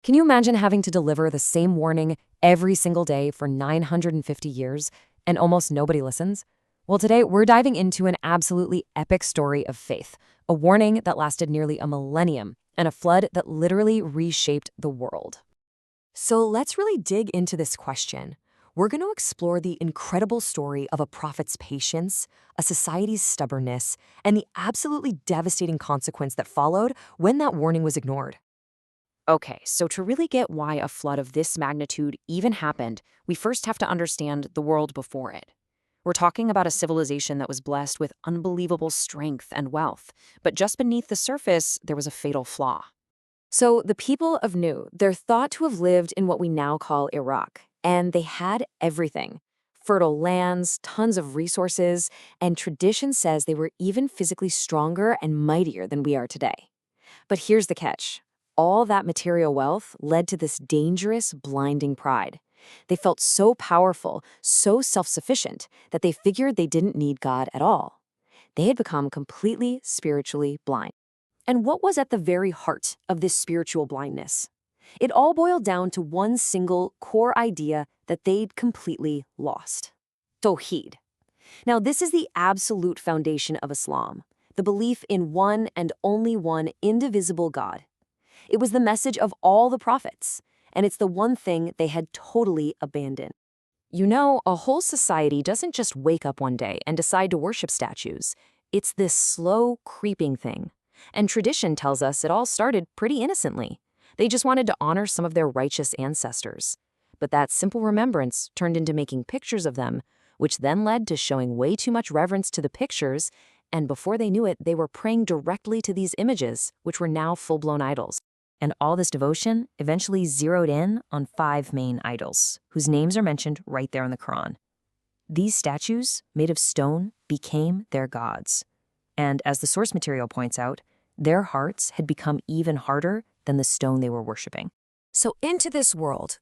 Can you imagine having to deliver the same warning every single day for 950 years and almost nobody listens? Well, today we're diving into an absolutely epic story of faith, a warning that lasted nearly a millennium, and a flood that literally reshaped the world. So let's really dig into this question. We're going to explore the incredible story of a prophet's patience, a society's stubbornness, and the absolutely devastating consequence that followed when that warning was ignored. Okay, so to really get why a flood of this magnitude even happened, we first have to understand the world before it. We're talking about a civilization that was blessed with unbelievable strength and wealth, but just beneath the surface, there was a fatal flaw. So the people of Nu, they're thought to have lived in what we now call Iraq, and they had everything. Fertile lands, tons of resources, and tradition says they were even physically stronger and mightier than we are today. But here's the catch. All that material wealth led to this dangerous, blinding pride. They felt so powerful, so self-sufficient, that they figured they didn't need God at all. They had become completely spiritually blind. And what was at the very heart of this spiritual blindness? It all boiled down to one single core idea that they'd completely lost: Tawheed. Now, this is the absolute foundation of Islam, the belief in one and only one indivisible God. It was the message of all the prophets, and it's the one thing they had totally abandoned. You know, a whole society doesn't just wake up one day and decide to worship statues. It's this slow, creeping thing. And tradition tells us it all started pretty innocently. They just wanted to honor some of their righteous ancestors. But that simple remembrance turned into making pictures of them, which then led to showing way too much reverence to the pictures, and before they knew it, they were praying directly to these images, which were now full-blown idols. And all this devotion eventually zeroed in on 5 main idols, whose names are mentioned right there in the Quran. These statues, made of stone, became their gods. And as the source material points out, their hearts had become even harder than the stone they were worshiping. So into this world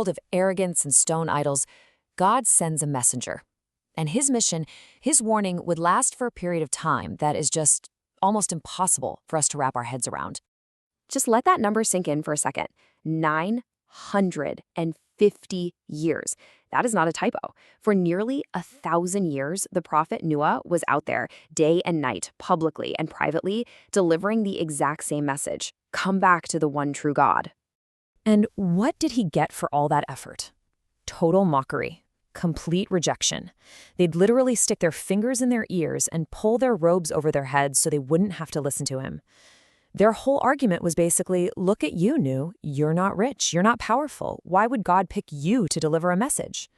of arrogance and stone idols, God sends a messenger. And his mission, his warning, would last for a period of time that is just almost impossible for us to wrap our heads around. Just let that number sink in for a second. 950 years. That is not a typo. For nearly 1,000 years, the Prophet Nuh was out there day and night, publicly and privately, delivering the exact same message. Come back to the one true God. And what did he get for all that effort? Total mockery. Complete rejection. They'd literally stick their fingers in their ears and pull their robes over their heads so they wouldn't have to listen to him. Their whole argument was basically, look at you, Nu. You're not rich. You're not powerful. Why would God pick you to deliver a message?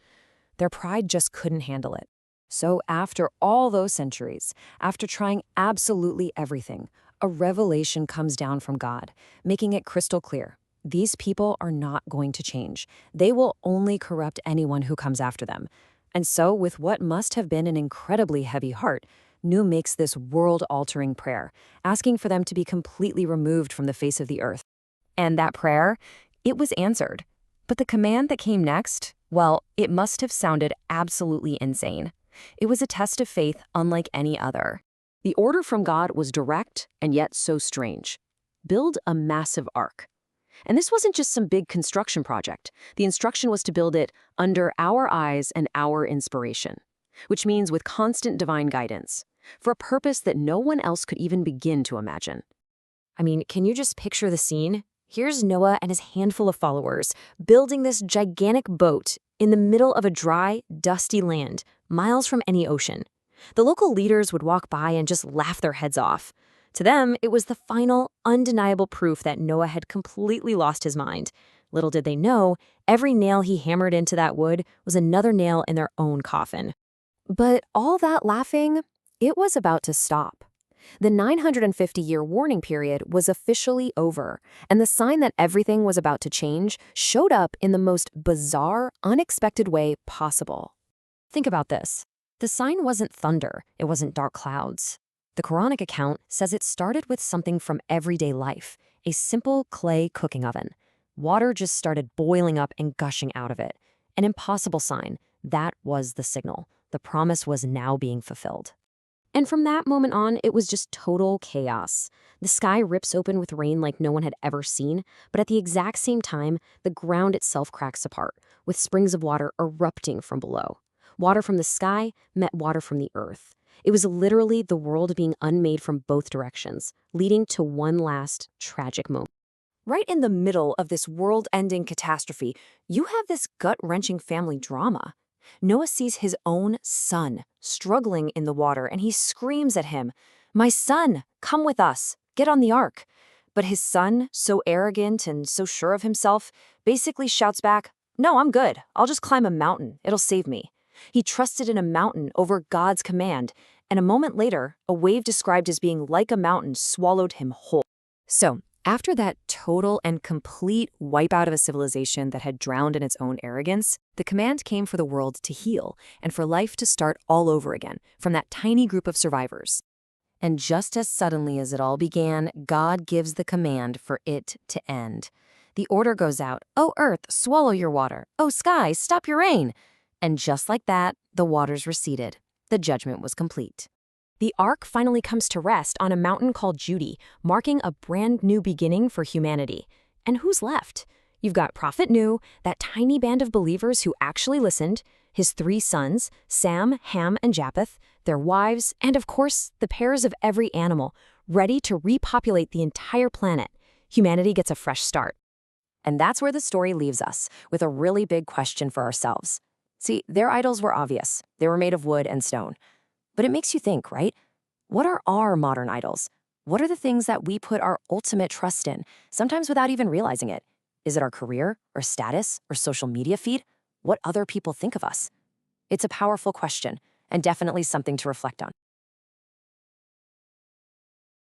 Their pride just couldn't handle it. So after all those centuries, after trying absolutely everything, a revelation comes down from God, making it crystal clear. These people are not going to change. They will only corrupt anyone who comes after them. And so, with what must have been an incredibly heavy heart, Nu makes this world-altering prayer, asking for them to be completely removed from the face of the earth. And that prayer, it was answered. But the command that came next, well, it must have sounded absolutely insane. It was a test of faith unlike any other. The order from God was direct and yet so strange. Build a massive ark. And this wasn't just some big construction project. The instruction was to build it under our eyes and our inspiration, which means with constant divine guidance, for a purpose that no one else could even begin to imagine. I mean, can you just picture the scene? Here's Noah and his handful of followers building this gigantic boat in the middle of a dry, dusty land, miles from any ocean. The local leaders would walk by and just laugh their heads off. To them, it was the final, undeniable proof that Noah had completely lost his mind. Little did they know, every nail he hammered into that wood was another nail in their own coffin. But all that laughing, it was about to stop. The 950-year warning period was officially over, and the sign that everything was about to change showed up in the most bizarre, unexpected way possible. Think about this. The sign wasn't thunder, it wasn't dark clouds. The Quranic account says it started with something from everyday life, a simple clay cooking oven. Water just started boiling up and gushing out of it. An impossible sign. That was the signal. The promise was now being fulfilled. And from that moment on, it was just total chaos. The sky rips open with rain like no one had ever seen, but at the exact same time, the ground itself cracks apart, with springs of water erupting from below. Water from the sky met water from the earth. It was literally the world being unmade from both directions, leading to one last tragic moment. Right in the middle of this world-ending catastrophe, you have this gut-wrenching family drama. Noah sees his own son struggling in the water, and he screams at him, "My son, come with us, get on the ark." But his son, so arrogant and so sure of himself, basically shouts back, "No, I'm good. I'll just climb a mountain. It'll save me." He trusted in a mountain over God's command, and a moment later, a wave described as being like a mountain swallowed him whole. So, after that total and complete wipeout of a civilization that had drowned in its own arrogance, the command came for the world to heal and for life to start all over again from that tiny group of survivors. And just as suddenly as it all began, God gives the command for it to end. The order goes out, "Oh earth, swallow your water. Oh sky, stop your rain." And just like that, the waters receded. The judgment was complete. The ark finally comes to rest on a mountain called Judy, marking a brand new beginning for humanity. And who's left? You've got Prophet Nuh, that tiny band of believers who actually listened, his 3 sons, Sam, Ham, and Japheth, their wives, and of course, the pairs of every animal, ready to repopulate the entire planet. Humanity gets a fresh start. And that's where the story leaves us, with a really big question for ourselves. See, their idols were obvious. They were made of wood and stone. But it makes you think, right? What are our modern idols? What are the things that we put our ultimate trust in, sometimes without even realizing it? Is it our career, or status, or social media feed? What other people think of us? It's a powerful question, and definitely something to reflect on.